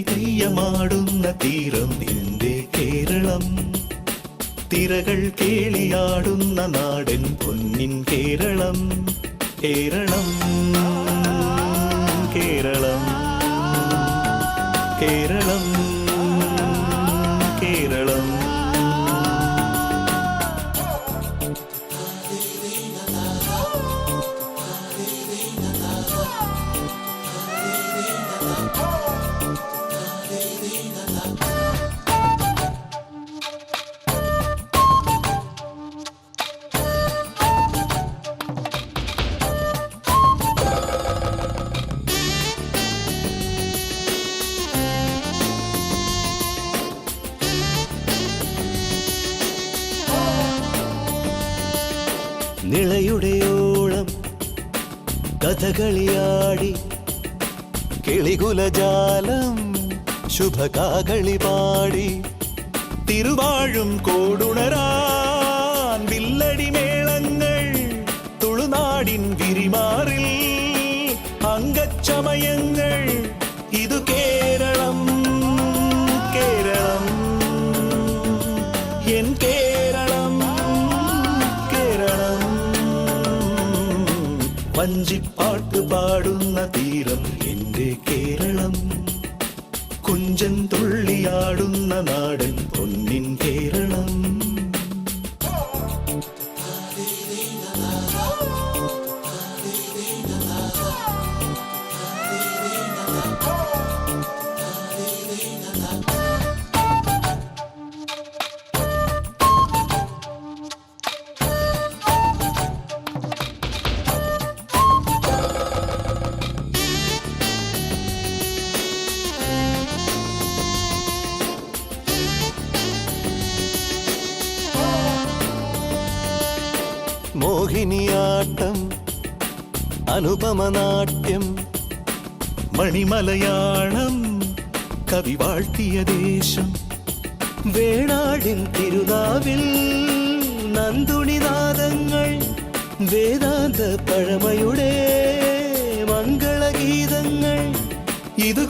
തെയ്യമാടുന്ന തീരം നിന്റെ കേരളം, തിരകൾ കേളിയാടുന്ന നാടൻ പൊന്നിൻ കേരളം. കേരളം കേരളം കേരളം കേരളം. നിളയുടെയോളം കഥകളിയാടി കിളികുലജാലം ശുഭകാകളി പാടി തിരുവാഴും കോടുണരാൻ വില്ലടി മേളങ്ങൾ തുളുനാടിൻ വിരിമാറിൽ അംഗച്ചമയങ്ങൾ. ഇതു കേരളം കേരളം എൻ കേരളം കേരളം. വഞ്ചിപ്പാട്ട് പാടുന്ന തീരം എന്റെ കേരളം, കുഞ്ചൻ തുള്ളിയാടുന്ന നാടൻ പൊന്നിൻ കേരളം. മോഹിനിയാട്ടം അനുപമനാട്യം മണിമലയാളം കവി വാഴ്ത്തിയ ദേശം. വേണാടിൻ തിരുനാവിൽ നന്ദുണിനാദങ്ങൾ വേദാന്ത പഴമയുടെ മംഗളഗീതങ്ങൾ. ഇതു